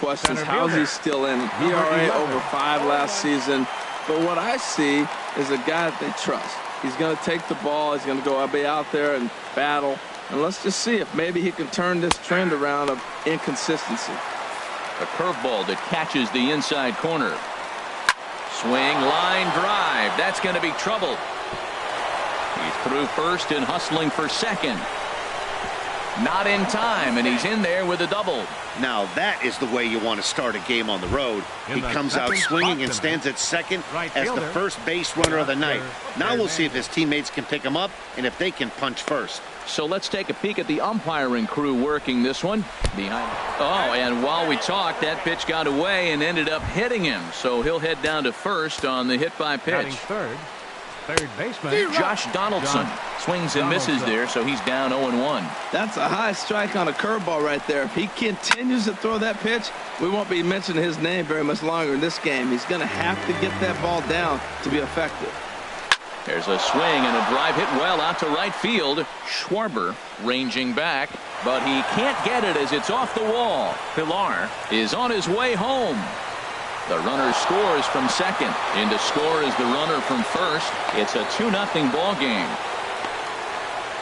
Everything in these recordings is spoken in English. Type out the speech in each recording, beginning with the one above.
questions. How's he still in? ERA over 5 last season. But what I see is a guy that they trust. He's going to take the ball. He's going to go be out there and battle. And let's just see if maybe he can turn this trend around of inconsistency. A curveball that catches the inside corner. Swing, line drive. That's going to be trouble. He's through first and hustling for second. Not in time, and he's in there with a double. Now that is the way you want to start a game on the road. He comes out swinging and stands at second as the first base runner of the night. Now we'll see if his teammates can pick him up and if they can punch first. So let's take a peek at the umpiring crew working this one. And while we talked, that pitch got away and ended up hitting him. So he'll head down to first on the hit by pitch. Third baseman Josh Donaldson swings and misses there, so he's down 0-1. That's a high strike on a curveball right there. If he continues to throw that pitch, we won't be mentioning his name very much longer in this game. He's going to have to get that ball down to be effective. There's a swing and a drive hit well out to right field. Schwarber ranging back, but he can't get it as it's off the wall. Pilar is on his way home. The runner scores from second. In to score is the runner from first. It's a 2-0 ball game.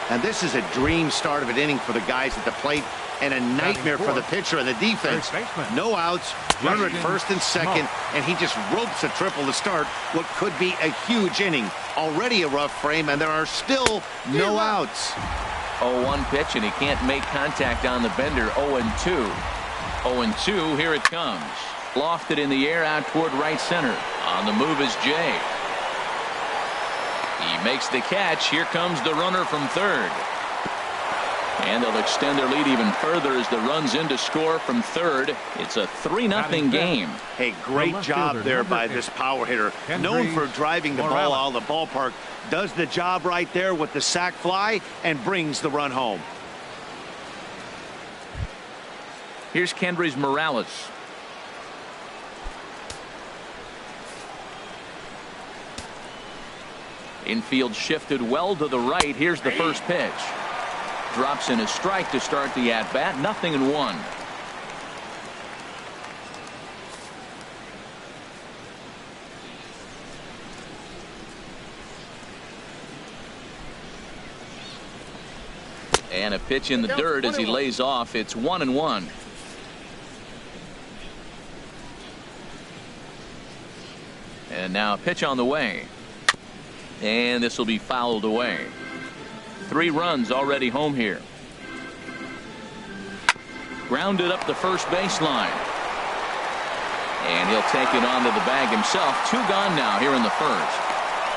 And this is a dream start of an inning for the guys at the plate and a nightmare for the pitcher and the defense. No outs, runner at first and second, and he just ropes a triple to start what could be a huge inning. Already a rough frame, and there are still no outs. 0-1 pitch, and he can't make contact on the bender. 0-2. 0-2, here it comes. Lofted in the air out toward right center. On the move is Jay. He makes the catch. Here comes the runner from third. And they'll extend their lead even further as the runs in to score from third. It's a 3-0 game. Hey, great job there by this power hitter. Known for driving the ball out of the ballpark. Does the job right there with the sac fly and brings the run home. Here's Kendrys Morales. Infield shifted well to the right. Here's the first pitch. Drops in a strike to start the at-bat. 0-1. And a pitch in the dirt as he lays off. It's 1-1. And now a pitch on the way. And this will be fouled away. 3 runs already home here. Grounded up the first baseline. And he'll take it onto the bag himself. 2 gone now here in the first.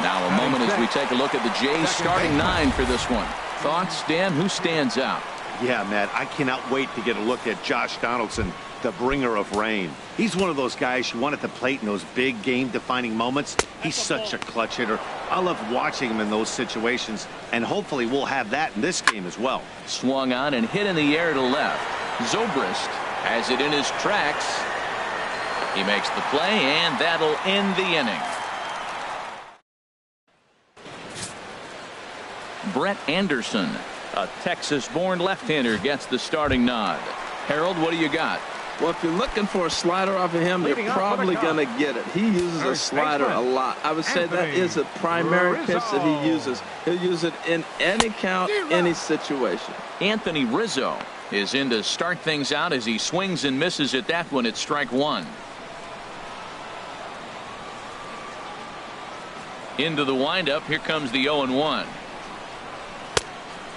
Now a moment as we take a look at the Jays starting 9 for this one. Thoughts, Dan? Who stands out? Yeah, Matt, I cannot wait to get a look at Josh Donaldson, the bringer of rain. He's one of those guys who won at the plate in those big game-defining moments. He's such a clutch hitter. I love watching him in those situations, and hopefully we'll have that in this game as well. Swung on and hit in the air to left. Zobrist has it in his tracks. He makes the play, and that'll end the inning. Brett Anderson, a Texas-born left-hander, gets the starting nod. Harold, what do you got? Well, if you're looking for a slider off of him, you're probably going to get it. He uses a slider a lot. I would say that is a primary pitch that he uses. He'll use it in any count, any situation. Anthony Rizzo is in to start things out as he swings and misses at that one at strike 1. Into the windup. Here comes the 0-1.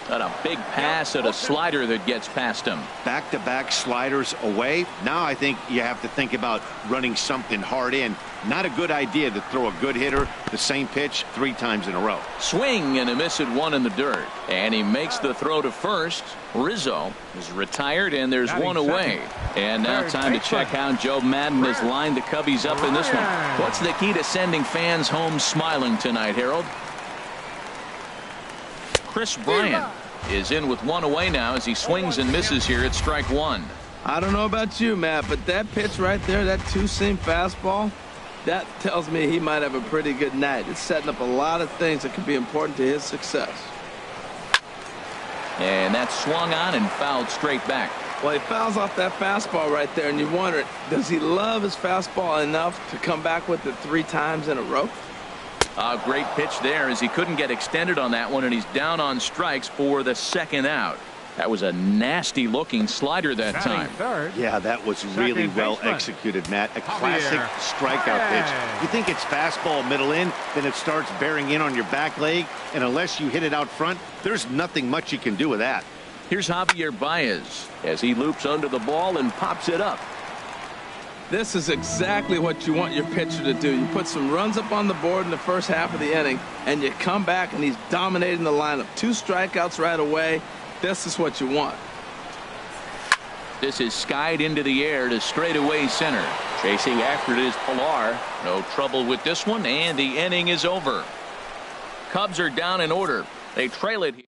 Got a big pass at a slider that gets past him. Back-to-back sliders away. Now I think you have to think about running something hard in. Not a good idea to throw a good hitter the same pitch 3 times in a row. Swing and a miss at 1 in the dirt. And he makes the throw to first. Rizzo is retired, and there's 1 away. And now time to check how Joe Madden has lined the Cubbies up in this one. What's the key to sending fans home smiling tonight, Harold? Chris Bryant is in with 1 away now as he swings and misses here at strike 1. I don't know about you, Matt, but that pitch right there, that 2-seam fastball, that tells me he might have a pretty good night. It's setting up a lot of things that could be important to his success. And that's swung on and fouled straight back. Well, he fouls off that fastball right there, and you wonder, does he love his fastball enough to come back with it 3 times in a row? A great pitch there as he couldn't get extended on that one, and he's down on strikes for the 2nd out. That was a nasty-looking slider that time. Yeah, that was really well executed, Matt. A classic strikeout pitch. You think it's fastball middle in, then it starts bearing in on your back leg, and unless you hit it out front, there's nothing much you can do with that. Here's Javier Baez as he loops under the ball and pops it up. This is exactly what you want your pitcher to do. You put some runs up on the board in the first half of the inning, and you come back and he's dominating the lineup. 2 strikeouts right away. This is what you want. This is skied into the air to straightaway center. Chasing after it is Pilar. No trouble with this one, and the inning is over. Cubs are down in order. They trail it here.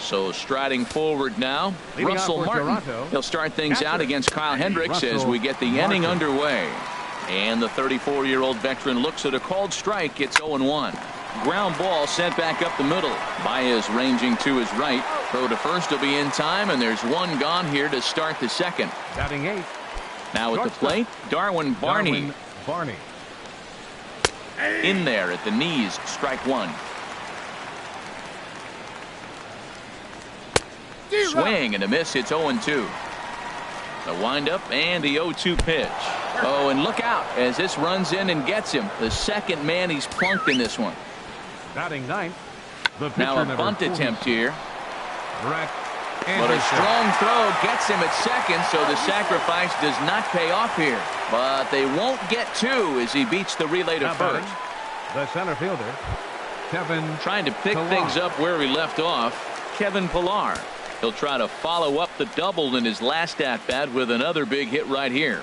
So striding forward now, Russell Martin. He'll start things out against Kyle Hendricks as we get the inning underway. And the 34-year-old veteran looks at a called strike. It's 0-1. Ground ball sent back up the middle. Baez ranging to his right. Throw to first will be in time, and there's one gone here to start the 2nd. Batting 8th. Now at the plate, Darwin Barney. In there at the knees, strike 1. Swing and a miss. It's 0-2. The windup and the 0-2 pitch. Oh, and look out as this runs in and gets him. The 2nd man he's plunked in this one. Batting 9th. Now a bunt attempt here. Brett But a strong throw gets him at 2nd, so the sacrifice does not pay off here. But they won't get 2 as he beats the relay to first. The center fielder, Kevin. Trying to pick things up where he left off, Kevin Pilar. He'll try to follow up the double in his last at-bat with another big hit right here.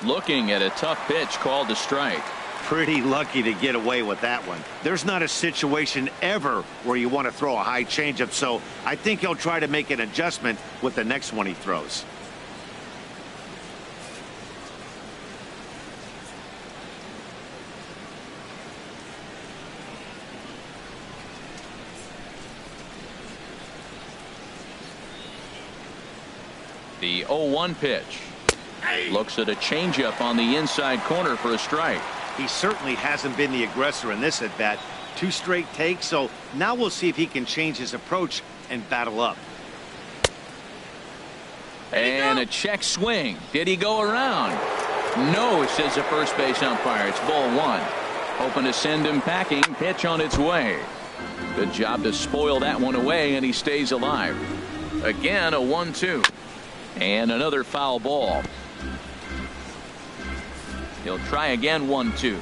Looking at a tough pitch called a strike. Pretty lucky to get away with that one. There's not a situation ever where you want to throw a high changeup, so I think he'll try to make an adjustment with the next one he throws. The 0-1 pitch. Looks at a changeup on the inside corner for a strike. He certainly hasn't been the aggressor in this at bat. 2 straight takes, so now we'll see if he can change his approach and battle up. And a check swing. Did he go around? No, says the first base umpire. It's ball 1. Hoping to send him packing. Pitch on its way. Good job to spoil that one away, and he stays alive. Again, a 1-2. And another foul ball. He'll try again. 1-2.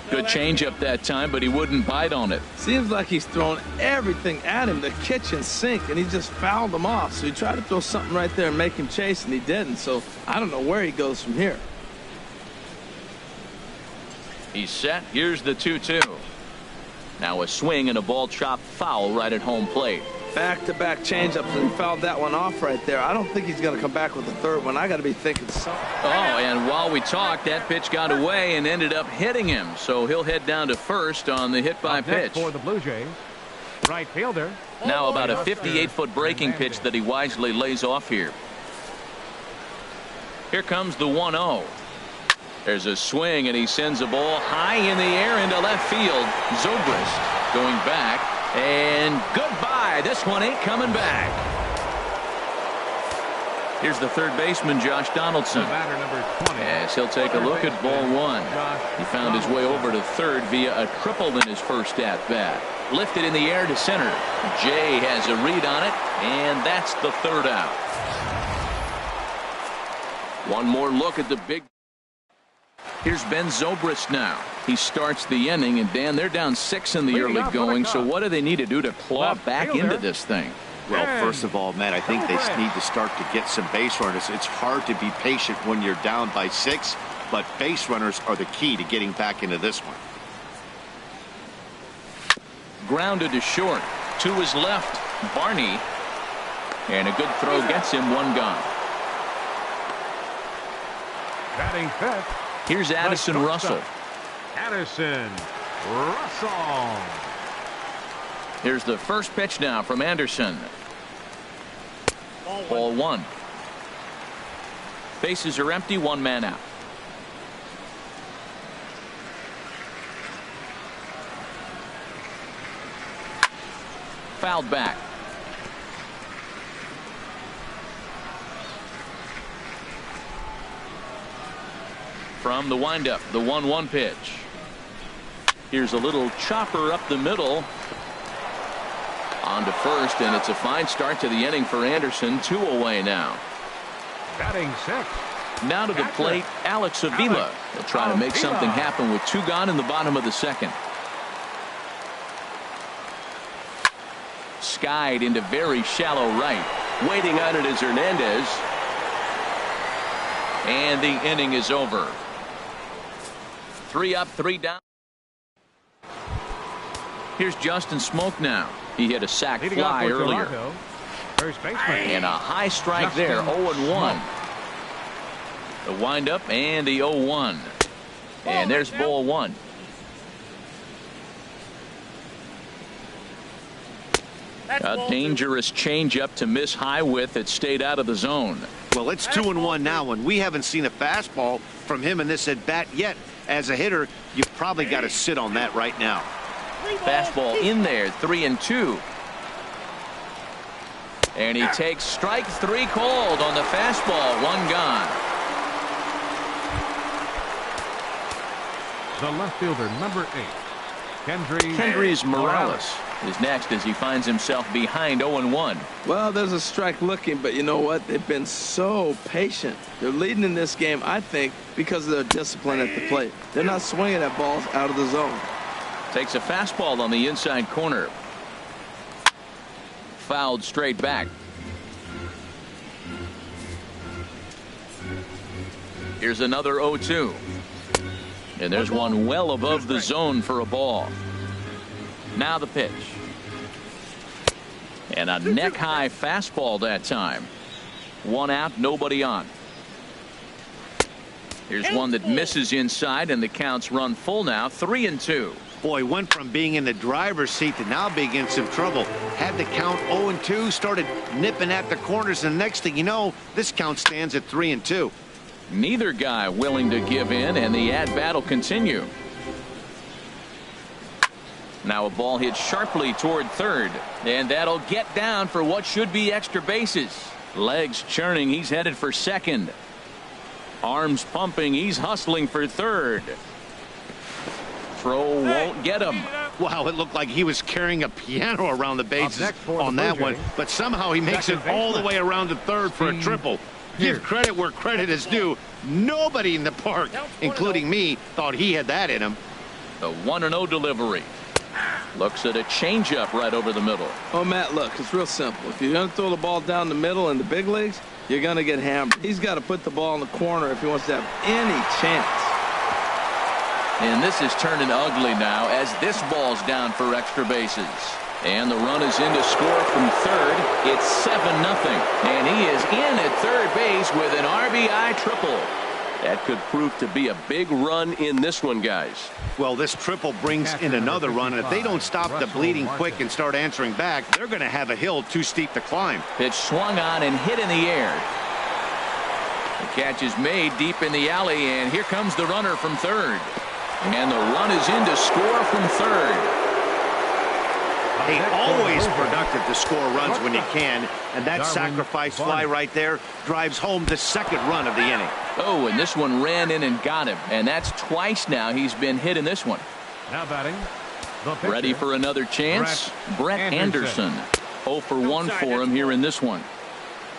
Good changeup that time, but he wouldn't bite on it. Seems like he's thrown everything at him, the kitchen sink, and he just fouled him off. So he tried to throw something right there and make him chase, and he didn't. So I don't know where he goes from here. He's set. Here's the 2-2. Now a swing and a ball chopped foul right at home plate. Back-to-back changeups, and he fouled that one off right there. I don't think he's going to come back with the third one. I got to be thinking something. Oh, and while we talked, that pitch got away and ended up hitting him. So he'll head down to first on the hit by pitch. For the Blue Jays, right fielder. Now about a 58-foot breaking pitch that he wisely lays off here. Here comes the 1-0. There's a swing, and he sends a ball high in the air into left field. Zobrist going back, and goodbye. This one ain't coming back. Here's the third baseman, Josh Donaldson. Batter number 20. As he'll take a look at ball 1. He found his way over to third via a triple in his first at-bat. Lifted in the air to center. Jay has a read on it, and that's the third out. One more look at the big. Here's Ben Zobrist now. He starts the inning, and Dan, they're down 6 in the early going, so what do they need to do to claw back into this thing? Well, first of all, Matt, I think they need to start to get some base runners. It's hard to be patient when you're down by 6, but base runners are the key to getting back into this one. Grounded to short. To his left, Barney. And a good throw gets him. One gone. Batting fifth. Here's Addison Russell. Addison Russell. Here's the first pitch now from Anderson. Ball one. Bases are empty, one man out. Fouled back. From the windup, the 1-1 pitch. Here's a little chopper up the middle. On to first, and it's a fine start to the inning for Anderson. 2 away now. Batting six. Now to the plate, Alex Avila. They'll try to make something happen with 2 gone in the bottom of the second. Skied into very shallow right. Waiting on it is Hernandez. And the inning is over. 3 up, 3 down. Here's Justin Smoke now. He hit a sac fly earlier. First baseman. And a high strike there, 0-1. The windup and the 0-1. And there's ball one. A dangerous changeup to miss high with. It stayed out of the zone. Well, it's 2-1 now, and we haven't seen a fastball from him in this at bat yet. As a hitter, you've probably got to sit on that right now. Fastball in there, 3-2. And he takes strike 3 called on the fastball. 1 gone. The left fielder, number 8, Kendrys Morales is next as he finds himself behind 0-1. Well, there's a strike looking, but you know what? They've been so patient. They're leading in this game, I think, because of their discipline at the plate. They're not swinging at balls out of the zone. Takes a fastball on the inside corner. Fouled straight back. Here's another 0-2. And there's one well above the zone for a ball. Now the pitch. And a neck-high fastball that time. 1 out, nobody on. Here's one that misses inside, and the count's run full now, 3-2. Boy, went from being in the driver's seat to now being in some trouble. Had the count 0-2, started nipping at the corners, and the next thing you know, this count stands at 3-2. Neither guy willing to give in, and the at-bat will continue. Now a ball hit sharply toward third, and that'll get down for what should be extra bases. Legs churning, he's headed for second. Arms pumping, he's hustling for third. Throw won't get him. Wow, it looked like he was carrying a piano around the bases on that one, but somehow he makes it all the way around to third for a triple. Give credit where credit is due. Nobody in the park, including me, thought he had that in him. The 1-0 delivery. Looks at a changeup right over the middle. Oh, Matt, look, it's real simple. If you're going to throw the ball down the middle in the big leagues, you're going to get hammered. He's got to put the ball in the corner if he wants to have any chance. And this is turning ugly now as this ball's down for extra bases. And the run is in to score from third. It's 7-0. And he is in at third base with an RBI triple. That could prove to be a big run in this one, guys. Well, this triple brings in another run, and if they don't stop the bleeding quick and start answering back, they're going to have a hill too steep to climb. Pitch swung on and hit in the air. The catch is made deep in the alley, and here comes the runner from third. And the run is in to score from third. Hey, always productive to score runs when you can, and that sacrifice fly right there drives home the second run of the inning. Oh, and this one ran in and got him, and that's twice now he's been hit in this one. Now batting. The pitcher, ready for another chance. Brett Anderson. 0 for 1 for him here in this one.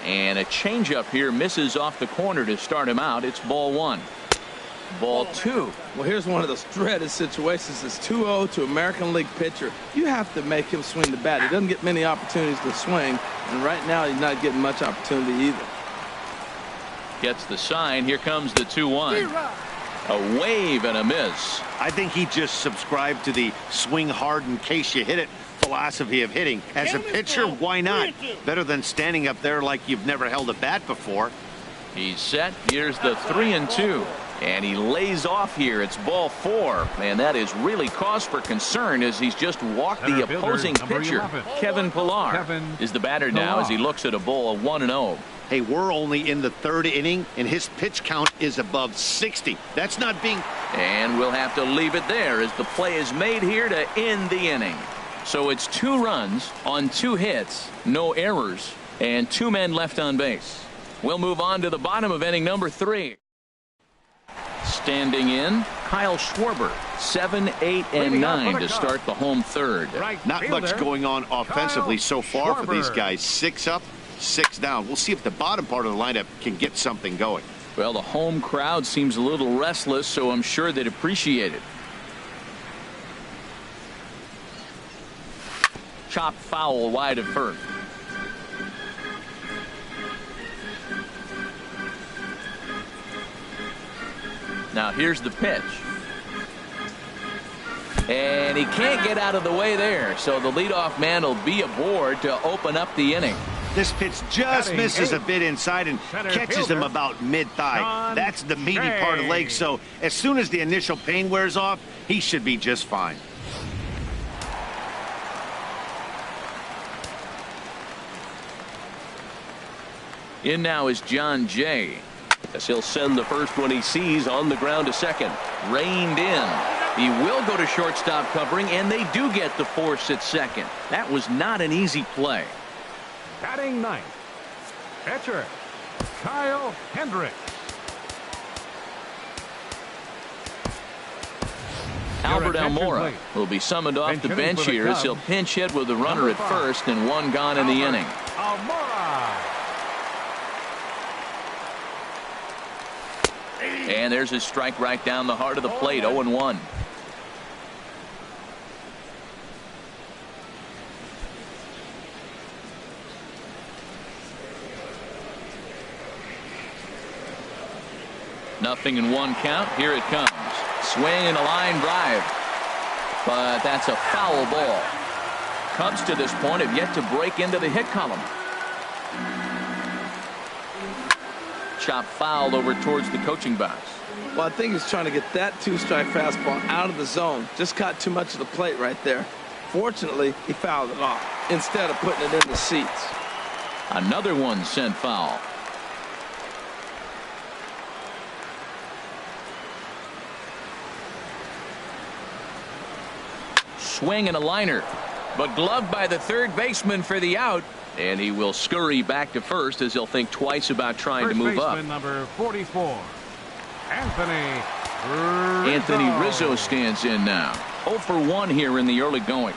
And a changeup here misses off the corner to start him out. It's ball 1. Ball 2. Well, here's one of those dreaded situations. It's 2-0 to American League pitcher. You have to make him swing the bat. He doesn't get many opportunities to swing, and right now he's not getting much opportunity either. Gets the sign. Here comes the 2-1. A wave and a miss. I think he just subscribed to the swing hard in case you hit it philosophy of hitting. As a pitcher, why not? Better than standing up there like you've never held a bat before. He's set. Here's the 3-2. And he lays off here. It's ball 4. And that is really cause for concern as he's just walked the opposing pitcher. Kevin Pillar is the batter now as he looks at a ball of 1-0. Hey, we're only in the 3rd inning, and his pitch count is above 60. That's not being... And we'll have to leave it there as the play is made here to end the inning. So it's 2 runs on 2 hits, no errors, and 2 men left on base. We'll move on to the bottom of inning number 3. Standing in, Kyle Schwarber, 7, 8, and 9 to start the home 3rd. Not much going on offensively so far for these guys. 6 up, 6 down. We'll see if the bottom part of the lineup can get something going. Well, the home crowd seems a little restless, so I'm sure they'd appreciate it. Chopped foul wide of first. Now here's the pitch. And he can't get out of the way there, so the leadoff man will be aboard to open up the inning. This pitch just misses a bit inside and catches him about mid-thigh. That's the meaty part of the leg, so as soon as the initial pain wears off, he should be just fine. In now is John Jay, as he'll send the first one he sees on the ground to second. Reined in. He will go to shortstop covering, and they do get the force at second. That was not an easy play. Batting 9th, pitcher Kyle Hendricks. Albert Almora will be summoned off the bench here as he'll pinch hit with the runner at first and 1 gone in the inning. Almora. And there's his strike right down the heart of the plate. 0-1. Nothing in 1 count. Here it comes. Swing and a line drive. But that's a foul ball. Cubs to this point have yet to break into the hit column. Chop fouled over towards the coaching box. Well, I think he's trying to get that 2-strike fastball out of the zone. Just caught too much of the plate right there. Fortunately, he fouled it off instead of putting it in the seats. Another one sent foul. Swing and a liner, but gloved by the third baseman for the out, and he will scurry back to first as he'll think twice about trying to move up. Number 44, Anthony Rizzo stands in now. 0 for 1 here in the early going.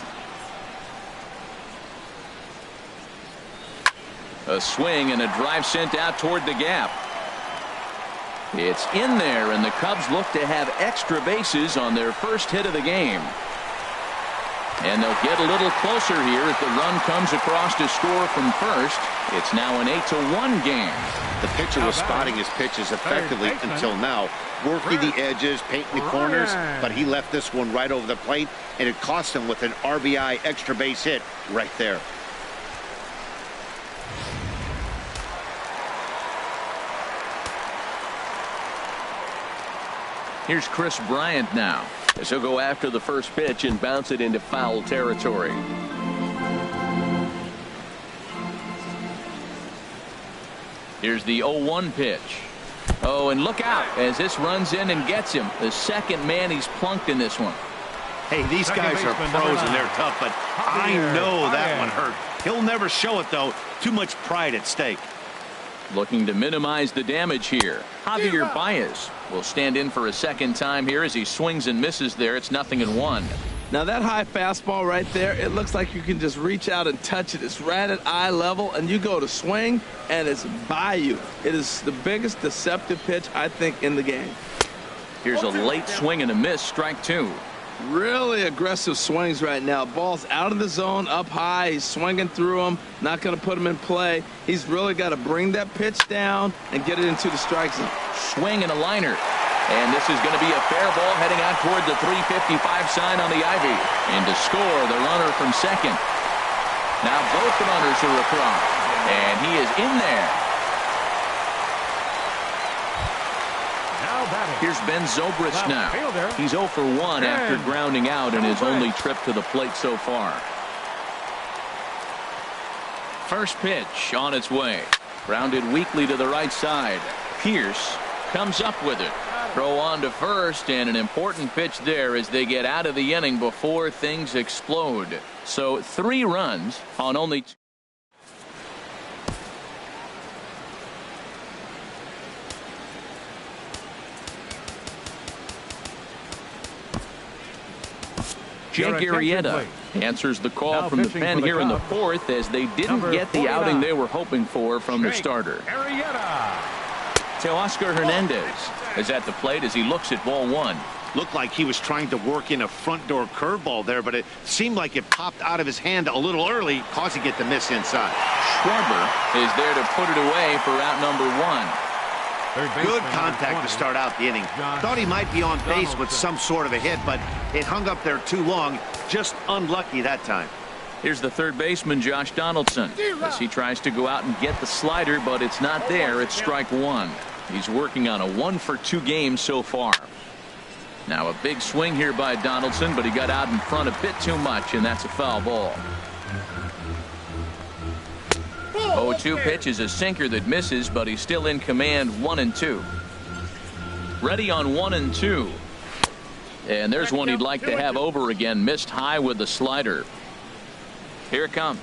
A swing and a drive sent out toward the gap. It's in there, and the Cubs look to have extra bases on their first hit of the game. And they'll get a little closer here as the run comes across to score from first. It's now an 8-1 game. The pitcher was spotting his pitches effectively until now, working the edges, painting the corners, but he left this one right over the plate, and it cost him with an RBI extra base hit right there. Here's Chris Bryant now, as he'll go after the first pitch and bounce it into foul territory. Here's the 0-1 pitch. Oh, and look out as this runs in and gets him. The second man he's plunked in this one. Hey, these guys are pros and they're tough, but I know that one hurt. He'll never show it, though. Too much pride at stake. Looking to minimize the damage here. Javier Baez will stand in for a second time here as he swings and misses there. It's 0-1. Now that high fastball right there, it looks like you can just reach out and touch it. It's right at eye level, and you go to swing, and it's by you. It is the biggest deceptive pitch, I think, in the game. Here's a late swing and a miss, strike 2. Really aggressive swings right now. Ball's out of the zone, up high. He's swinging through them, not going to put him in play. He's really got to bring that pitch down and get it into the strike zone. Swing and a liner. And this is going to be a fair ball heading out toward the 355 sign on the ivy. And to score, the runner from second. Now both the runners are across. And he is in there. Now Here's Ben Zobrist now. He's 0 for 1 after grounding out in his only trip to the plate so far. First pitch on its way. Grounded weakly to the right side. Pierce comes up with it. Throw on to first, and an important pitch there as they get out of the inning before things explode. So 3 runs on only 2. Jake Arrieta answers the call from the pen here in the 4th as they didn't get the outing they were hoping for from their starter. Teoscar Hernandez is at the plate as he looks at ball 1. Looked like he was trying to work in a front door curveball there, but it seemed like it popped out of his hand a little early, causing it to miss inside. Schwarber is there to put it away for out number 1. Good contact to start out the inning. Thought he might be on base with some sort of a hit, but it hung up there too long. Just unlucky that time. Here's the third baseman, Josh Donaldson, as he tries to go out and get the slider, but it's not there. It's strike 1. He's working on a 1 for 2 game so far. Now a big swing here by Donaldson, but he got out in front a bit too much, and that's a foul ball. 0-2 pitch is a sinker that misses, but he's still in command. 1-2. Ready on 1-2. And there's one he'd like to have over again. Missed high with the slider. Here it comes.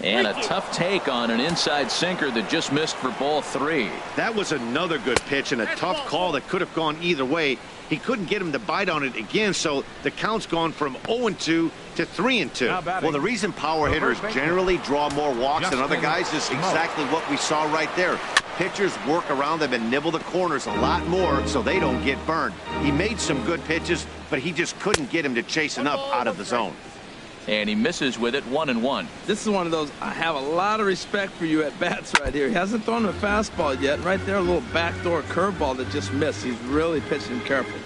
And a tough take on an inside sinker that just missed for ball 3. That was another good pitch and a tough call that could have gone either way. He couldn't get him to bite on it again, so the count's gone from 0-2 to 3-2. Well, the reason power hitters generally draw more walks than other guys is exactly what we saw right there. Pitchers work around them and nibble the corners a lot more so they don't get burned. He made some good pitches, but he just couldn't get him to chase enough out of the zone. And he misses with it. 1-1. This is one of those, I have a lot of respect for you at bats right here. He hasn't thrown a fastball yet. Right there, a little backdoor curveball that just missed. He's really pitching careful.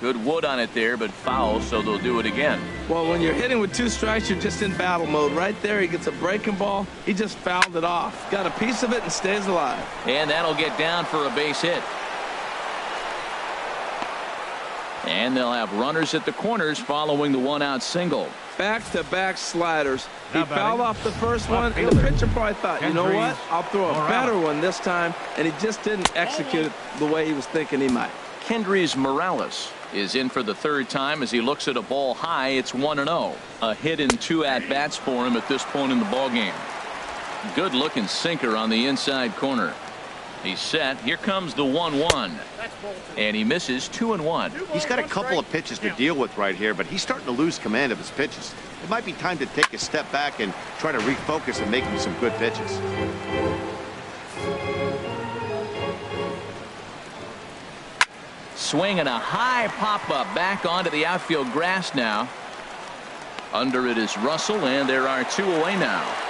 Good wood on it there, but foul, so they'll do it again. Well, when you're hitting with 2 strikes, you're just in battle mode. Right there, he gets a breaking ball. He just fouled it off. Got a piece of it and stays alive. And that'll get down for a base hit. And they'll have runners at the corners following the 1-out single. Back-to-back sliders. He fouled off the first one, and the pitcher probably thought, you know what, I'll throw a better one this time, and he just didn't execute it the way he was thinking he might. Kendrys Morales is in for the 3rd time as he looks at a ball high. It's 1-0. A hit in 2 at-bats for him at this point in the ballgame. Good-looking sinker on the inside corner. He's set. Here comes the 1-1. And he misses. 2-1. He's got a couple of pitches to deal with right here, but he's starting to lose command of his pitches. It might be time to take a step back and try to refocus and make him some good pitches. Swing and a high pop-up back onto the outfield grass now. Under it is Russell, and there are 2 away now.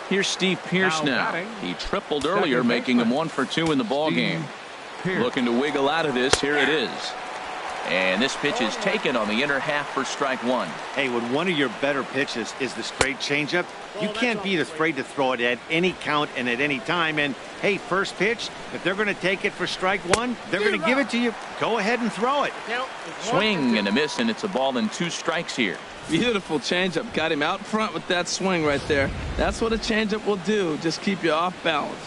Here's Steve Pierce now. He tripled earlier, making him 1 for 2 in the ballgame. Looking to wiggle out of this. Here it is. And this pitch is taken on the inner half for strike 1. Hey, when one of your better pitches is the straight changeup, you can't be afraid to throw it at any count and at any time. And, hey, first pitch, if they're going to take it for strike 1, they're going to give it to you. Go ahead and throw it. Swing and a miss, and it's a ball and 2 strikes here. Beautiful changeup. Got him out front with that swing right there. That's what a changeup will do. Just keep you off balance.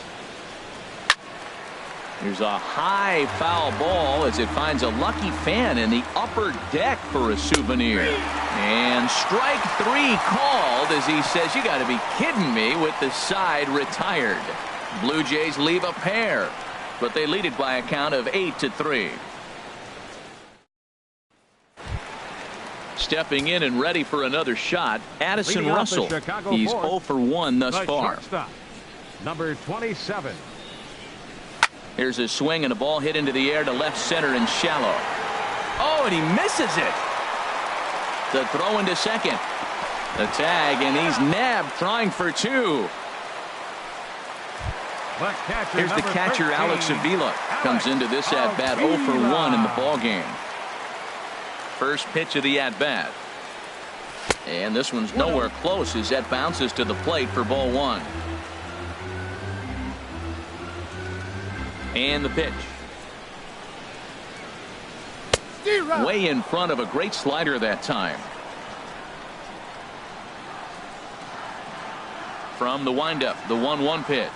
Here's a high foul ball as it finds a lucky fan in the upper deck for a souvenir. And strike 3 called as he says, you got to be kidding me, with the side retired. Blue Jays leave a pair, but they lead it by a count of 8-3. Stepping in and ready for another shot, Addison Russell. He's 0 for 1 thus far. Number 27. Here's a swing and a ball hit into the air to left center and shallow. Oh, and he misses it. The throw into second. The tag, and he's nabbed trying for 2. Here's the catcher, Alex Avila. Comes into this at bat 0 for 1 in the ballgame. first pitch of the at-bat. And this one's nowhere close as that bounces to the plate for ball one. And the pitch. Way in front of a great slider that time. From the windup, the 1-1 pitch.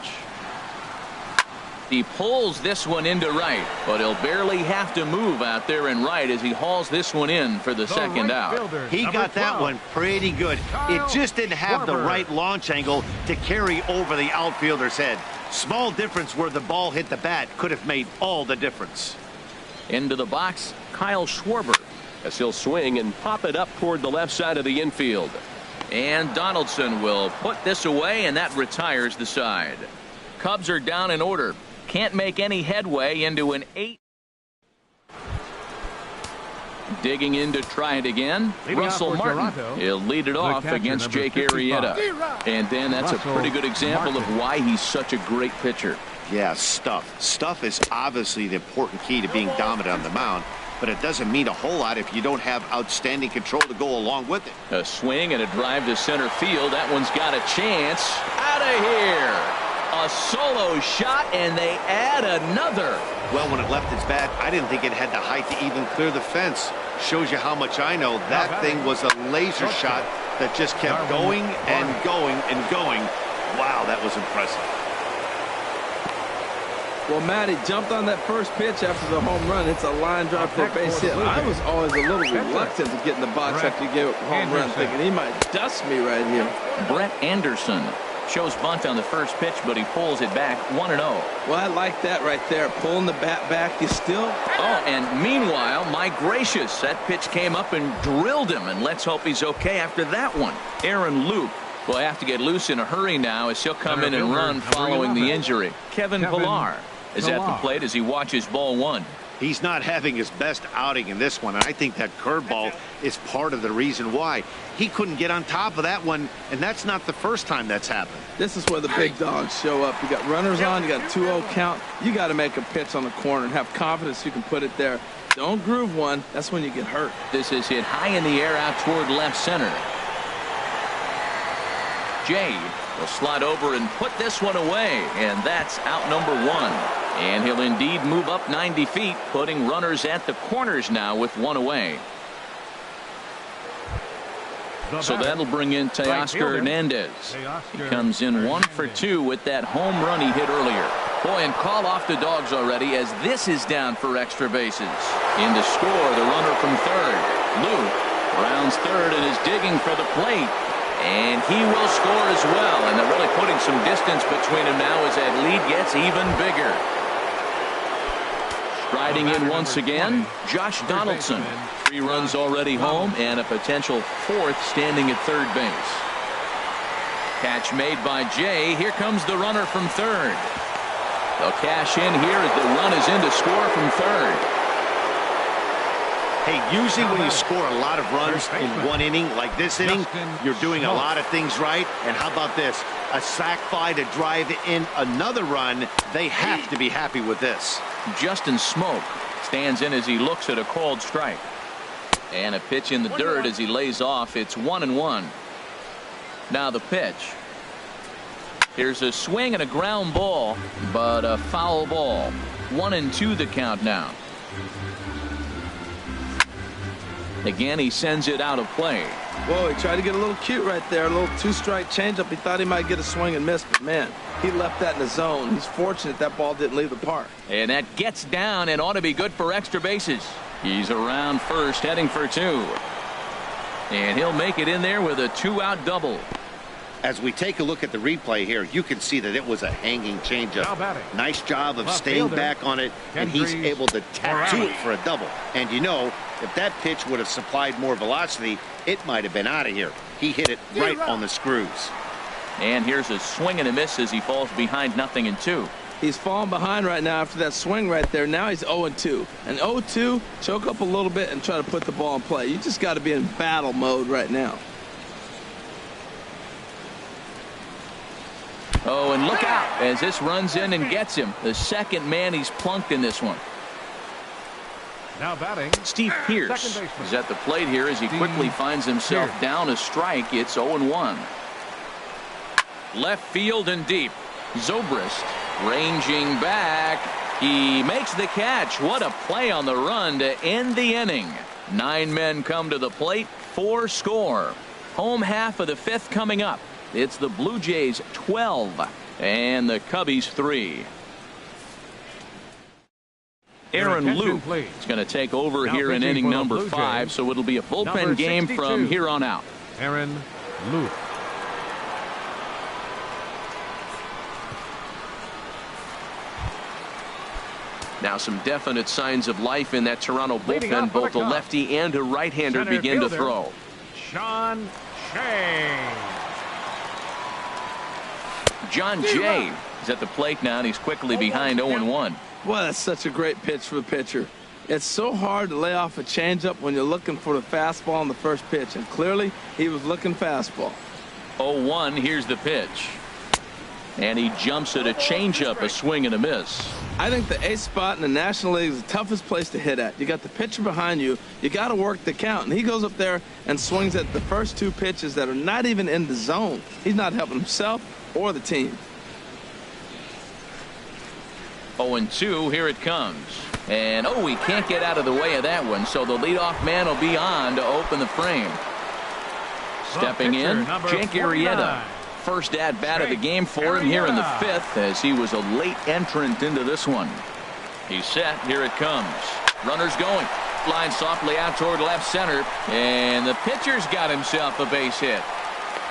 He pulls this one into right, but he'll barely have to move out there in right as he hauls this one in for the second out. He got that one pretty good. It just didn't have the right launch angle to carry over the outfielder's head. Small difference where the ball hit the bat could have made all the difference. Into the box, Kyle Schwarber, as he'll swing and pop it up toward the left side of the infield. And Donaldson will put this away, and that retires the side. Cubs are down in order. Can't make any headway into an 8. Digging in to try it again. Russell Martin. He'll lead it off against Jake Arrieta. And then that's a pretty good example of why he's such a great pitcher. Yeah, stuff. Stuff is obviously the important key to being dominant on the mound, but it doesn't mean a whole lot if you don't have outstanding control to go along with it. A swing and a drive to center field. That one's got a chance. Out of here. A solo shot, and they add another. Well, when it left its bat, I didn't think it had the height to even clear the fence. Shows you how much I know. That thing was a laser shot that just kept going and going and going. Wow, that was impressive. Well, Matt, he jumped on that first pitch after the home run. It's a line drive for a base hit. I was always a little reluctant to get in the box after you gave a home run, thinking he might dust me right here. Brett Anderson shows bunt on the first pitch, but he pulls it back 1-0. Well, I like that right there. Pulling the bat back. You still. Oh, and meanwhile, my gracious, that pitch came up and drilled him, and let's hope he's okay after that one. Aaron Loup will have to get loose in a hurry now as he'll come in and run following the injury. Kevin Pillar is at the plate as he watches ball one. He's not having his best outing in this one, and I think that curveball is part of the reason why. He couldn't get on top of that one, and that's not the first time that's happened. This is where the big dogs show up. You got runners on, you got a 2-0 count. You got to make a pitch on the corner and have confidence you can put it there. Don't groove one. That's when you get hurt. This is hit high in the air out toward left center. Jay will slide over and put this one away, and that's out number one. And he'll indeed move up 90 feet, putting runners at the corners now with one away. So that'll bring in Teoscar Hernandez. He comes in 1 for 2 with that home run he hit earlier. Boy, and call off the dogs already as this is down for extra bases. In to score, the runner from third. Lou rounds third and is digging for the plate. And he will score as well. And they're really putting some distance between them now as that lead gets even bigger. Striding in once again, Josh Donaldson. 3 runs already home and a potential 4th standing at third base. Catch made by Jay. Here comes the runner from third. They'll cash in here as the run is in to score from third. Hey, usually when you score a lot of runs in one inning, like this inning, you're doing a lot of things right. And how about this? A sac fly to drive in another run. They have to be happy with this. Justin Smoke stands in as he looks at a called strike. And a pitch in the dirt as he lays off. It's 1-1. Now the pitch. Here's a swing and a ground ball, but a foul ball. 1-2 the count now. Again, he sends it out of play. Whoa, he tried to get a little cute right there. A little 2-strike changeup. He thought he might get a swing and miss, but man, he left that in the zone. He's fortunate that ball didn't leave the park. And that gets down and ought to be good for extra bases. He's around first, heading for 2. And he'll make it in there with a 2-out double. As we take a look at the replay here, you can see that it was a hanging changeup. Nice job of staying back on it, and he's able to tap to it for a double. And you know, if that pitch would have supplied more velocity, it might have been out of here. He hit it right on the screws. And here's a swing and a miss as he falls behind 0-2. He's falling behind right now after that swing right there. Now he's 0-2. And 0-2, choke up a little bit and try to put the ball in play. You just got to be in battle mode right now. Oh, and look out as this runs in and gets him. The second man he's plunked in this one. Now batting, Steve Pearce is at the plate here as he quickly finds himself down a strike. It's 0-1. Left field and deep. Zobrist ranging back. He makes the catch. What a play on the run to end the inning. 9 men come to the plate, 4 score. Home half of the 5th coming up. It's the Blue Jays 12 and the Cubbies 3. Aaron Loup is going to take over here in inning number 5, so it'll be a bullpen game from here on out. Aaron Loup. Now some definite signs of life in that Toronto bullpen. Both a lefty and a right-hander begin to throw. Jon Jay. Jon Jay is at the plate now, and he's quickly behind 0-1. Well, that's such a great pitch for the pitcher. It's so hard to lay off a changeup when you're looking for the fastball on the first pitch, and clearly he was looking fastball. 0-1, here's the pitch. And he jumps at a changeup, a swing and a miss. I think the ace spot in the National League is the toughest place to hit at. You got the pitcher behind you. You got to work the count. And he goes up there and swings at the first 2 pitches that are not even in the zone. He's not helping himself or the team. 0-2, here it comes. And he can't get out of the way of that one. So the leadoff man will be on to open the frame. Stepping in, Jake Arrieta. First at bat of the game for him here in the 5th, as he was a late entrant into this one. He's set. Here it comes. Runners going. Line softly out toward left center. And the pitcher's got himself a base hit.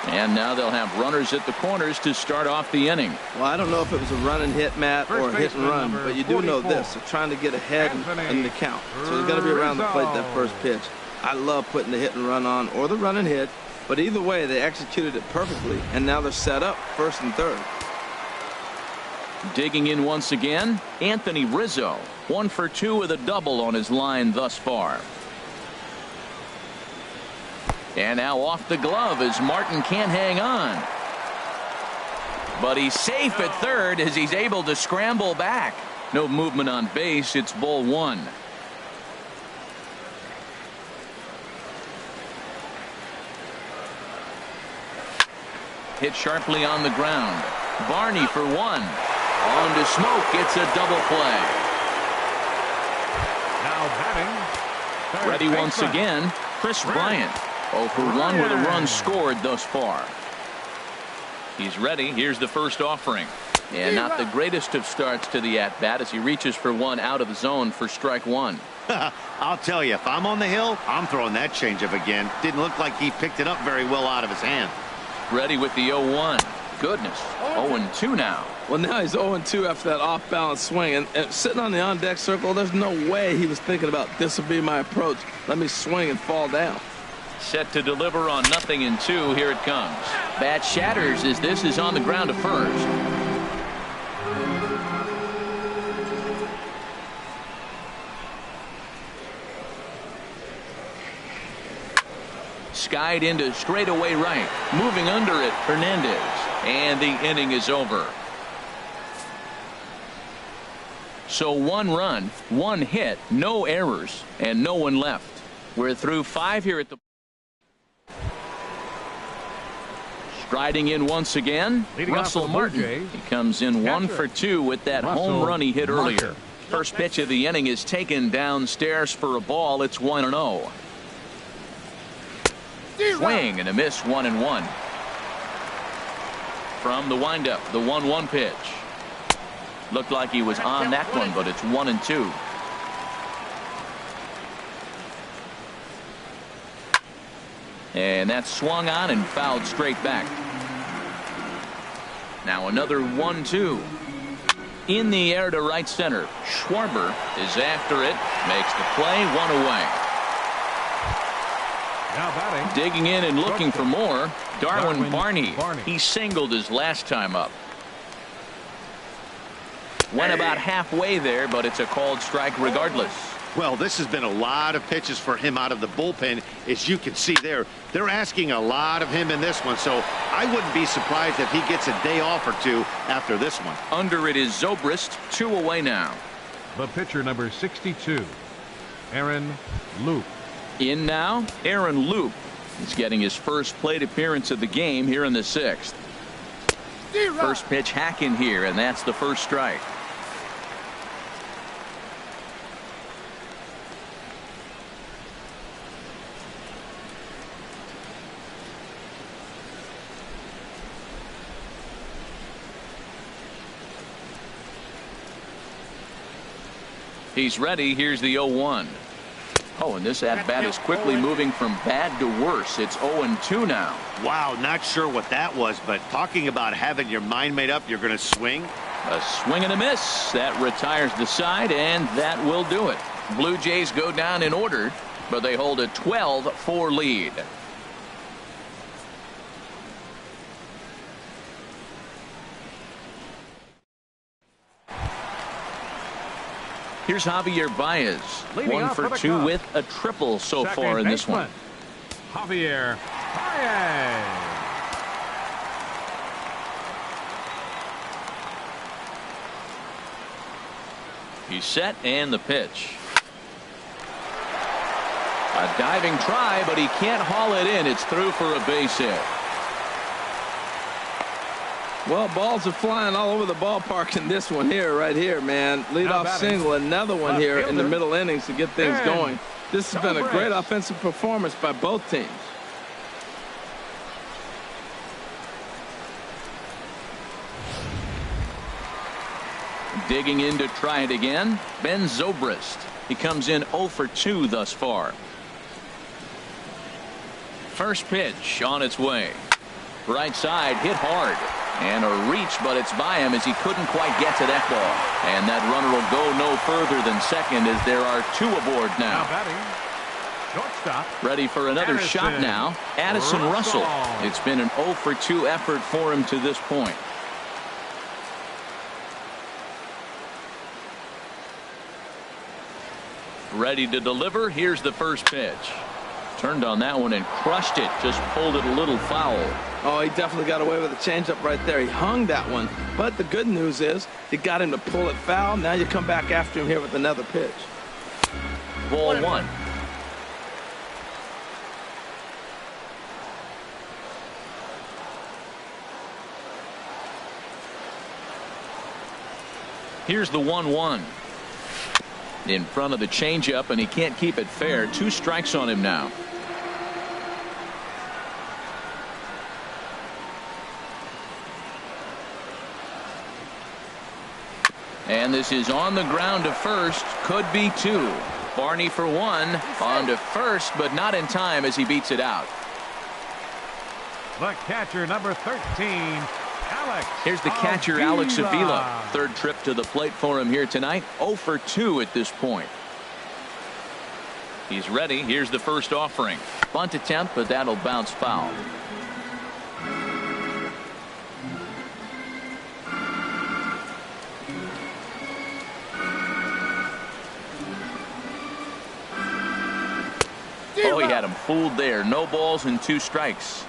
And now they'll have runners at the corners to start off the inning. Well, I don't know if it was a run and hit, Matt, or a hit and run, but you do know this. They're trying to get ahead in the count. So they're going to be around the plate that first pitch. I love putting the hit and run on or the run and hit. But either way, they executed it perfectly, and now they're set up 1st and 3rd. Digging in once again, Anthony Rizzo. 1 for 2 with a double on his line thus far. And now off the glove as Martin can't hang on. But he's safe at 3rd as he's able to scramble back. No movement on base. It's ball 1. Hit sharply on the ground. Barney for 1. On to Smoke. It's a double play. Now batting. Ready once again, Chris Bryant. 0 for 1 with a run scored thus far. He's ready. Here's the first offering. And not the greatest of starts to the at-bat as he reaches for 1 out of the zone for strike 1. I'll tell you, if I'm on the hill, I'm throwing that changeup again. Didn't look like he picked it up very well out of his hand. Ready with the 0-1. Goodness. 0-2 now. Well, now he's 0-2 after that off-balance swing. And sitting on the on-deck circle, there's no way he was thinking about this will be my approach. Let me swing and fall down. Set to deliver on 0-2. Here it comes. Bat shatters as this is on the ground to first. Skied into straightaway right. Moving under it, Hernandez. And the inning is over. So 1 run, 1 hit, no errors, and no one left. We're through 5 here at the... Striding in once again, Russell Martin. He comes in 1 for 2 with that home run he hit earlier. First pitch of the inning is taken downstairs for a ball. It's 1-0. Swing and a miss, 1-1. From the windup, the 1-1 pitch. Looked like he was on that one, but it's 1-2. And that's swung on and fouled straight back. Now another 1-2. In the air to right center. Schwarber is after it. Makes the play. 1 away. Now batting. Digging in and looking for more. Darwin Barney. He singled his last time up. Went about halfway there, but it's a called strike regardless. Well, this has been a lot of pitches for him out of the bullpen. As you can see there, they're asking a lot of him in this one, so I wouldn't be surprised if he gets a day off or 2 after this one. Under it is Zobrist, 2 away now. The pitcher, number 62. Aaron Loup. In now, Aaron Loup. He's getting his first plate appearance of the game here in the 6th. First pitch hacking here, and that's the first strike. He's ready. Here's the 0-1. Oh, and this at-bat is quickly moving from bad to worse. It's 0-2 now. Wow, not sure what that was, but talking about having your mind made up, you're going to swing. A swing and a miss. That retires the side, and that will do it. Blue Jays go down in order, but they hold a 12-4 lead. Here's Javier Baez, 1 for 2 with a triple so far in this one. Javier Baez. He's set, and the pitch. A diving try, but he can't haul it in. It's through for a base hit. Well, balls are flying all over the ballpark in this one here, right here, man. Leadoff single, another one here in the middle innings to get things going. This has been a great offensive performance by both teams. Digging in to try it again, Ben Zobrist. He comes in 0 for 2 thus far. First pitch on its way. Right side hit hard. And a reach, but it's by him as he couldn't quite get to that ball. And that runner will go no further than second as there are 2 aboard now. Shortstop. Ready for another shot now. Addison Russell. It's been an 0 for 2 effort for him to this point. Ready to deliver. Here's the first pitch. Turned on that one and crushed it. Just pulled it a little foul. Oh, he definitely got away with a changeup right there. He hung that one. But the good news is he got him to pull it foul. Now you come back after him here with another pitch. Ball 1. Here's the 1-1. In front of the changeup, and he can't keep it fair. 2 strikes on him now. And this is on the ground to first. Could be 2. Barney for 1. On to first, but not in time as he beats it out. The catcher, number 13, Alex. Here's the catcher, Alex Avila. Third trip to the plate for him here tonight. 0 for 2 at this point. He's ready. Here's the first offering. Bunt attempt, but that'll bounce foul. Oh, he had him fooled there. No balls and 2 strikes.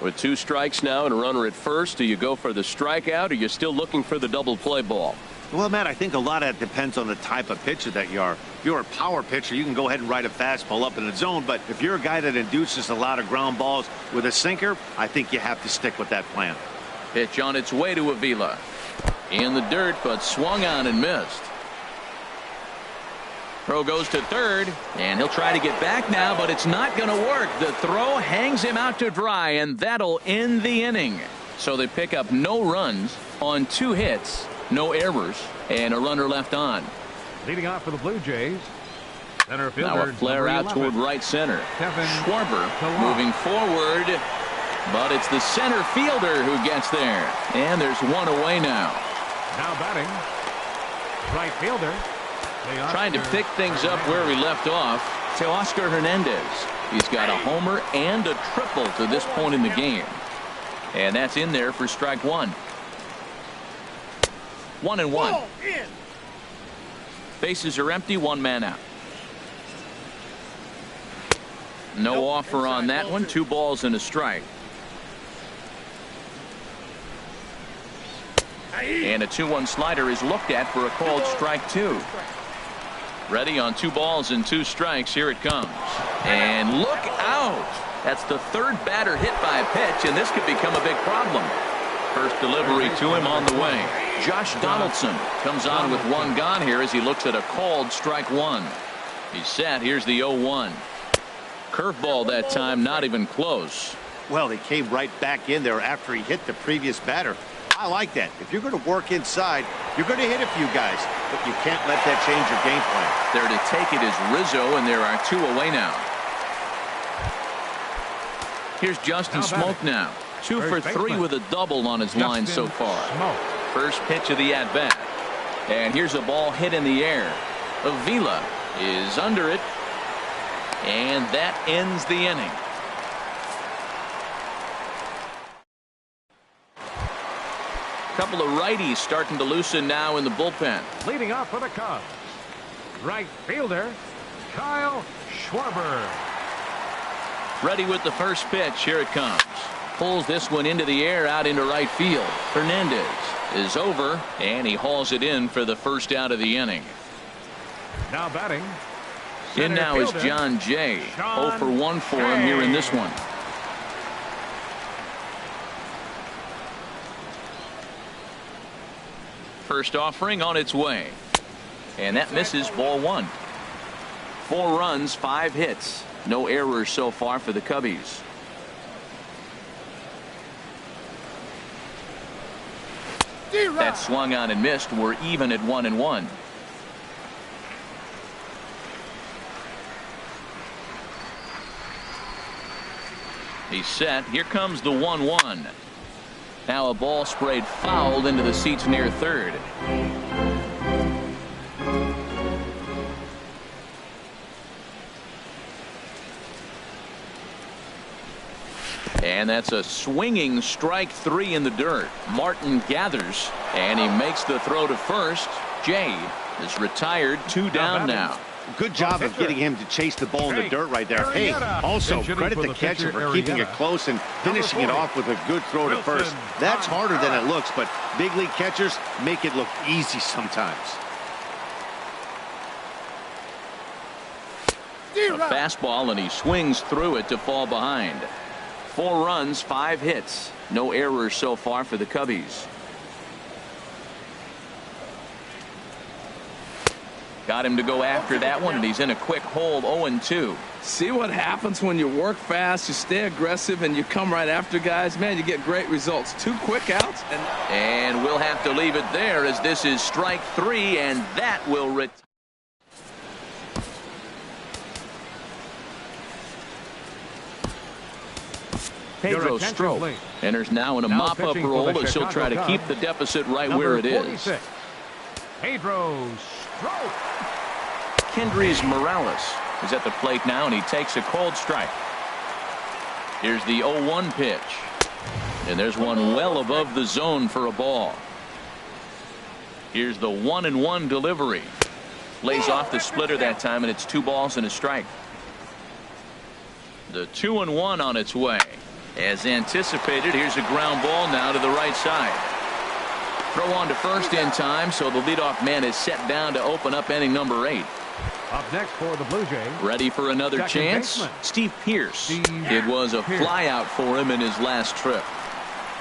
With 2 strikes now and a runner at first, do you go for the strikeout or are you still looking for the double play ball? Well, Matt, I think a lot of that depends on the type of pitcher that you are. If you're a power pitcher, you can go ahead and ride a fastball up in the zone. But if you're a guy that induces a lot of ground balls with a sinker, I think you have to stick with that plan. Pitch on its way to Avila. In the dirt, but swung on and missed. Throw goes to third, and he'll try to get back now, but it's not going to work. The throw hangs him out to dry, and that'll end the inning. So they pick up no runs on 2 hits, no errors, and a runner left on. Leading off for the Blue Jays, center fielder. Now a flare out toward right center. Kevin Schwarber moving forward, but it's the center fielder who gets there. And there's 1 away now. Now batting, right fielder. Trying to pick things up where we left off. Teoscar Hernandez. He's got a homer and a triple to this point in the game. And that's in there for strike 1. 1-1. Bases are empty. 1 man out. No offer on that one. 2 balls and a strike. And a 2-1 slider is looked at for a called strike 2. Ready on 2 balls and 2 strikes. Here it comes. And look out. That's the 3rd batter hit by a pitch, and this could become a big problem. First delivery to him on the way. Josh Donaldson comes on with 1 gone here as he looks at a called strike 1. He's set. Here's the 0-1. Curveball that time, not even close. Well, they came right back in there after he hit the previous batter. I like that. If you're going to work inside, you're going to hit a few guys, but you can't let that change your game plan. There to take it is Rizzo, and there are 2 away now. Here's Justin Smoke now. 2 for 3 with a double on his line so far. First pitch of the at-bat. And here's a ball hit in the air. Avila is under it, and that ends the inning. Couple of righties starting to loosen now in the bullpen. Leading off for the Cubs, right fielder Kyle Schwarber. Ready with the first pitch. Here it comes. Pulls this one into the air out into right field. Hernandez is over, and he hauls it in for the first out of the inning. Now batting. In now is John Jay. 0 for 1 for him here in this one. First offering on its way. And that misses, ball 1. 4 runs, 5 hits. No errors so far for the Cubbies. That swung on and missed. We're even at 1-1. He's set. Here comes the 1-1. Now a ball sprayed fouled into the seats near third. And that's a swinging strike 3 in the dirt. Martin gathers, and he makes the throw to first. Jay is retired, 2 down now. Good job of getting him to chase the ball in the dirt right there. Hey, also credit the catcher for keeping it close and finishing it off with a good throw to first. That's harder than it looks, but big league catchers make it look easy sometimes. A fastball, and he swings through it to fall behind. 4 runs, 5 hits. No errors so far for the Cubbies. Got him to go after that one, and he's in a quick hole. 0-2. See what happens when you work fast, you stay aggressive, and you come right after guys. Man, you get great results. 2 quick outs. And we'll have to leave it there as this is strike 3, and that will retire. Pedro Strop enters now in a mop-up role as he'll try to keep the deficit right where it is. Pedro Strop. Kendrys Morales is at the plate now, and he takes a cold strike. Here's the 0-1 pitch. And there's one well above the zone for a ball. Here's the 1-1 delivery. Lays off the splitter that time, and it's 2 balls and a strike. The 2-1 on its way. As anticipated, here's a ground ball now to the right side. Throw on to first in time, so the leadoff man is set down to open up inning number 8. Up next for the Blue Jays. Ready for another chance? Steve Pearce. It was a flyout for him in his last trip.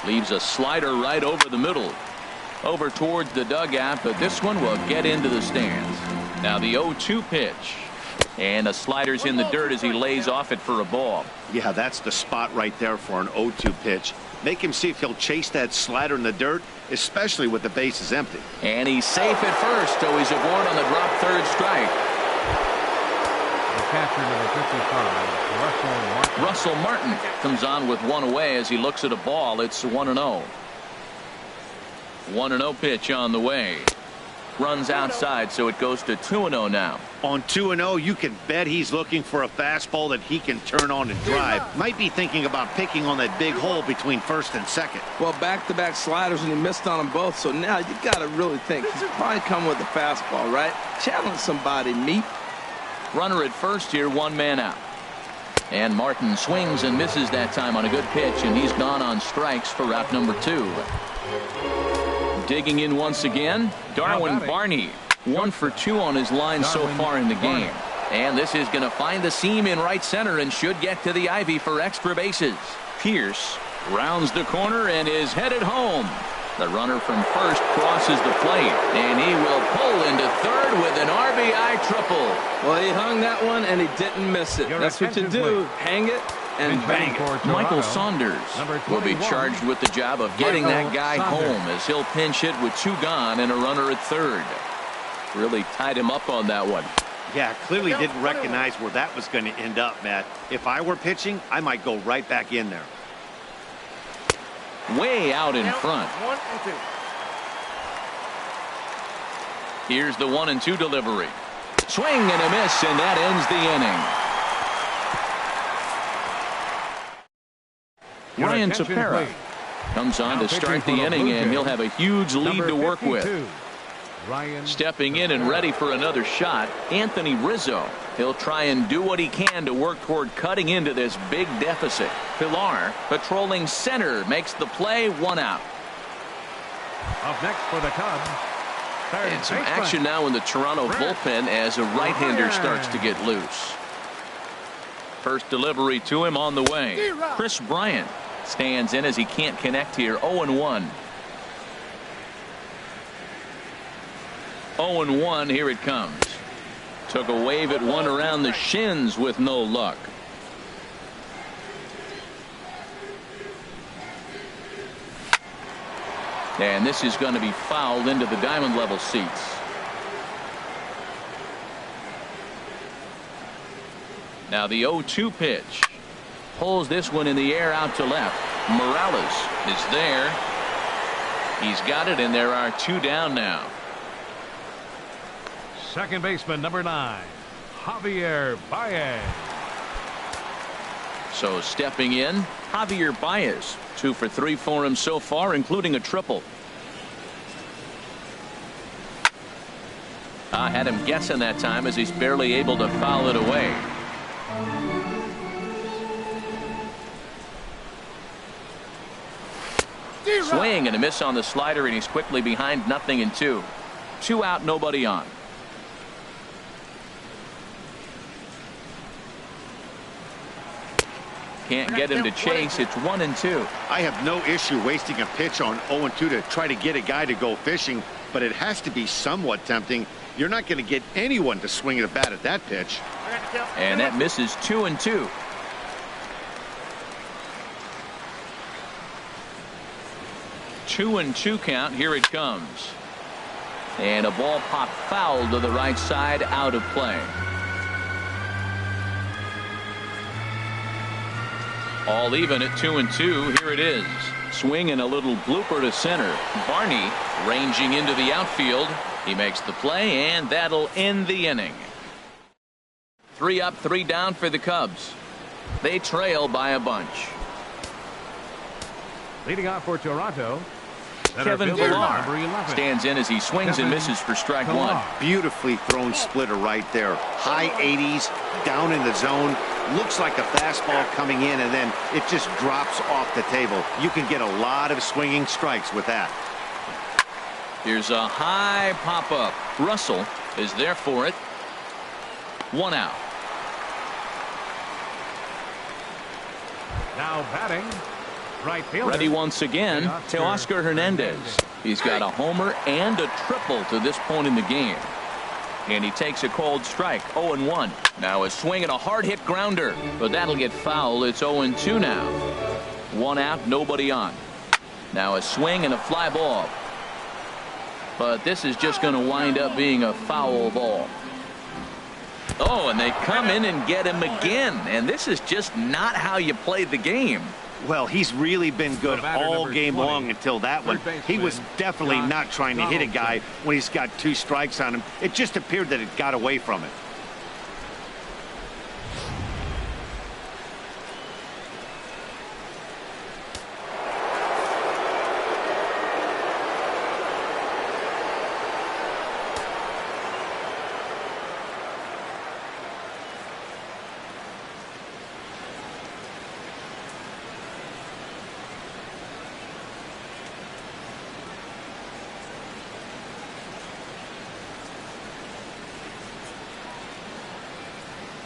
Leaves a slider right over the middle. Over towards the dugout, but this one will get into the stands. Now the 0-2 pitch. And the slider's in the dirt as he lays off it for a ball. Yeah, that's the spot right there for an 0-2 pitch. Make him see if he'll chase that slider in the dirt, especially with the bases empty. And he's safe at first, so he's aboard on the drop third strike. The catcher number 55, Russell Martin comes on with 1 away as he looks at a ball. It's 1-0. 1-0 pitch on the way. Runs outside, so it goes to 2-0 now. On 2-0, you can bet he's looking for a fastball that he can turn on and drive. Might be thinking about picking on that big hole between first and second. Well, back-to-back sliders, and he missed on them both. So now you got to really think. He's probably coming with a fastball, right? Challenge somebody, meet. Runner at first here, 1 man out. And Martin swings and misses that time on a good pitch, and he's gone on strikes for out number 2. Digging in once again, Darwin Barney. 1 for 2 on his line so far in the game. And this is going to find the seam in right center and should get to the ivy for extra bases. Pierce rounds the corner and is headed home. The runner from first crosses the plate, and he will pull into third with an RBI triple. Well, he hung that one, and he didn't miss it. That's what you do. Hang it and bang it. Michael Saunders will be charged with the job of getting that guy home as he'll pinch hit with 2 gone and a runner at third. Really tied him up on that one. Yeah, clearly didn't recognize where that was going to end up, Matt. If I were pitching, I might go right back in there. Way out in front. 1-2. Here's the 1-2 delivery. Swing and a miss, and that ends the inning. Ryan Tepera comes on to start the inning, and he'll have a huge lead to work with. Stepping in and ready for another shot, Anthony Rizzo. He'll try and do what he can to work toward cutting into this big deficit. Pilar, patrolling center, makes the play, 1 out. Up next for the Cubs. And some action now in the Toronto bullpen as a right-hander starts to get loose. First delivery to him on the way. Chris Bryant stands in as he can't connect here. 0-1. 0-1, here it comes. Took a wave at one around the shins with no luck. And this is going to be fouled into the diamond level seats. Now the 0-2 pitch. Pulls this one in the air out to left. Morales is there. He's got it, and there are 2 down now. Second baseman, number 9, Javier Baez. So stepping in, Javier Baez. 2 for 3 for him so far, including a triple. I had him guessing that time as he's barely able to foul it away. Swing and a miss on the slider, and he's quickly behind 0-2. 2 out, nobody on. Can't get him to chase. It's 1-2. I have no issue wasting a pitch on 0-2 to try to get a guy to go fishing, but it has to be somewhat tempting. You're not going to get anyone to swing at a bat at that pitch. And that misses. 2-2. Two and 2 count. Here it comes. And a ball popped foul to the right side, out of play. All even at 2-2. Here it is. Swing and a little blooper to center. Barney ranging into the outfield. He makes the play, and that'll end the inning. 3 up, 3 down for the Cubs. They trail by a bunch. Leading off for Toronto, Kevin Pillar stands in as he swings and misses for strike 1. Beautifully thrown splitter right there. High 80s, down in the zone. Looks like a fastball coming in, and then it just drops off the table. You can get a lot of swinging strikes with that. Here's a high pop-up. Russell is there for it. 1 out. Now batting, right fielder. Ready once again, Teoscar Hernandez. He's got a homer and a triple to this point in the game. And he takes a cold strike. 0-1. Now a swing and a hard hit grounder, but that'll get foul. It's 0-2 now. 1 out, nobody on. Now a swing and a fly ball, but this is just going to wind up being a foul ball. Oh, and they come in and get him again, and this is just not how you play the game. Well, he's really been good all game long until that one. He was definitely not trying to hit a guy when he's got 2 strikes on him. It just appeared that it got away from it.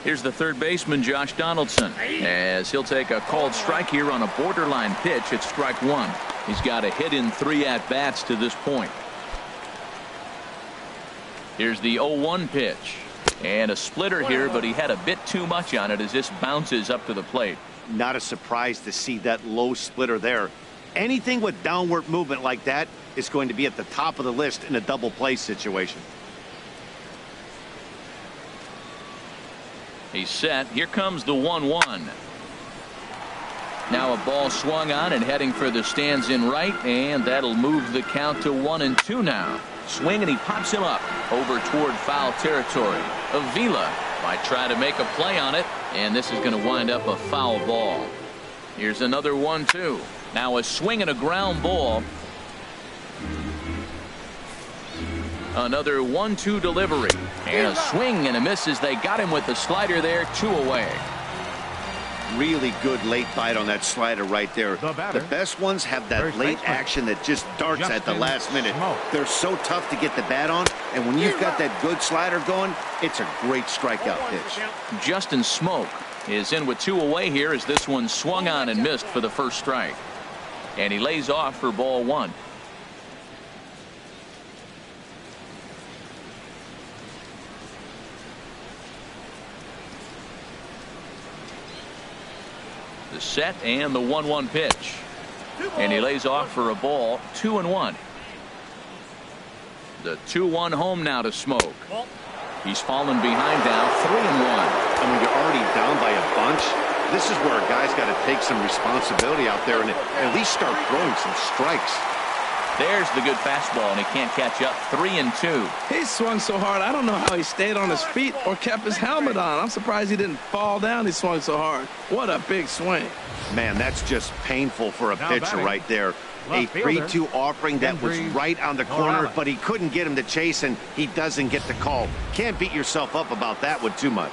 Here's the third baseman, Josh Donaldson, as he'll take a called strike here on a borderline pitch at strike one. He's got a hit in 3 at-bats to this point. Here's the 0-1 pitch. And a splitter here, but he had a bit too much on it as this bounces up to the plate. Not a surprise to see that low splitter there. Anything with downward movement like that is going to be at the top of the list in a double play situation. He's set. Here comes the 1-1. Now a ball swung on and heading for the stands in right, and that'll move the count to 1-2 now. Swing, and he pops him up over toward foul territory. Avila might try to make a play on it, and this is going to wind up a foul ball. Here's another 1-2. Now a swing and a ground ball. Another 1-2 delivery, and a swing and a miss as they got him with the slider there. 2 away. Really good late bite on that slider right there. The best ones have that late action that just darts at the last minute. They're so tough to get the bat on, and when you've got that good slider going, it's a great strikeout pitch. Justin Smoak is in with 2 away here as this one swung on and missed for the first strike. And he lays off for ball 1. The set and the 1-1 pitch. And he lays off for a ball. 2-1. The 2-1 home now to Smoak. He's fallen behind now. 3-1. And when you're already down by a bunch, this is where a guy's got to take some responsibility out there and at least start throwing some strikes. There's the good fastball, and he can't catch up. 3-2. He swung so hard, I don't know how he stayed on his feet or kept his helmet on. I'm surprised he didn't fall down. He swung so hard. What a big swing. Man, that's just painful for a pitcher right there. A 3-2 offering that was right on the corner, but he couldn't get him to chase, and he doesn't get the call. Can't beat yourself up about that one too much.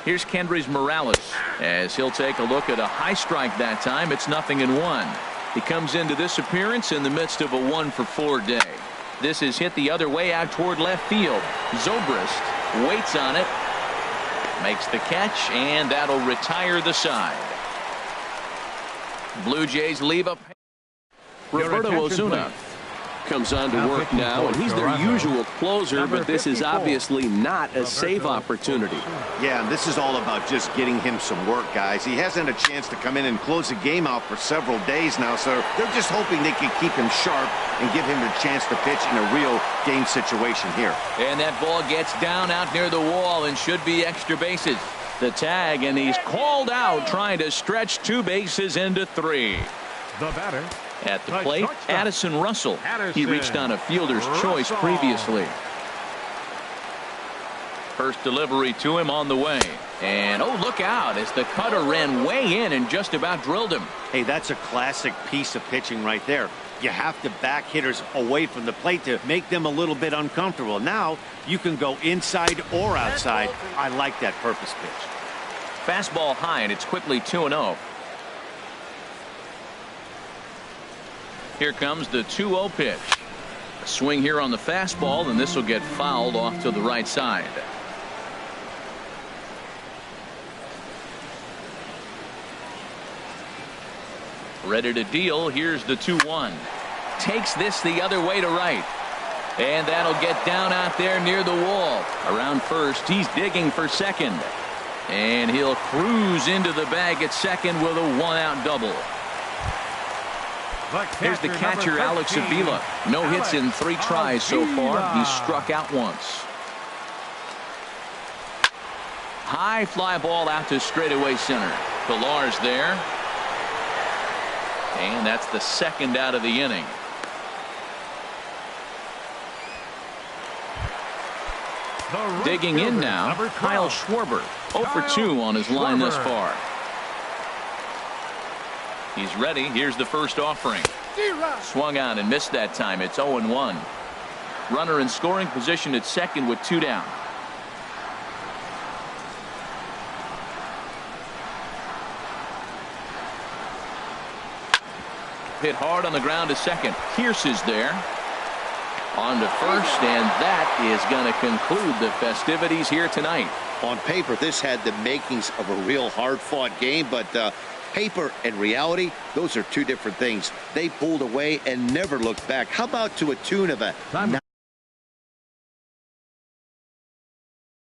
Here's Kendrys Morales as he'll take a look at a high strike that time. It's 0-1. He comes into this appearance in the midst of a 1-for-4 day. This is hit the other way out toward left field. Zobrist waits on it, makes the catch, and that'll retire the side. Blue Jays leave up. Roberto Osuna comes on to work now, and he's their usual closer, but this is obviously not a save opportunity. Yeah, and this is all about just getting him some work, guys. He hasn't had a chance to come in and close the game out for several days now, so they're just hoping they can keep him sharp and give him the chance to pitch in a real game situation here. And that ball gets down out near the wall and should be extra bases. The tag, and he's called out trying to stretch 2 bases into 3. The batter. At the plate, Addison Russell. He reached on a fielder's choice previously. First delivery to him on the way. And oh, look out as the cutter ran way in and just about drilled him. Hey, that's a classic piece of pitching right there. You have to back hitters away from the plate to make them a little bit uncomfortable. Now you can go inside or outside. I like that purpose pitch. Fastball high, and it's quickly 2-0. Here comes the 2-0 pitch. A swing here on the fastball, and this will get fouled off to the right side. Ready to deal. Here's the 2-1. Takes this the other way to right. And that'll get down out there near the wall. Around first, he's digging for second. And he'll cruise into the bag at second with a 1-out double. Here's the catcher, Alex Avila. No hits in 3 tries so far. He's struck out once. High fly ball out to straightaway center. Pilar's there. And that's the second out of the inning. Digging in now, Kyle Schwarber. 0-for-2 on his line thus far. He's ready. Here's the first offering. Swung on and missed that time. It's 0-1. Runner in scoring position at second with 2 down. Hit hard on the ground to second. Pierce is there. On to first, and that is going to conclude the festivities here tonight. On paper, this had the makings of a real hard-fought game, but paper and reality, those are two different things. They pulled away and never looked back. How about to a tune of a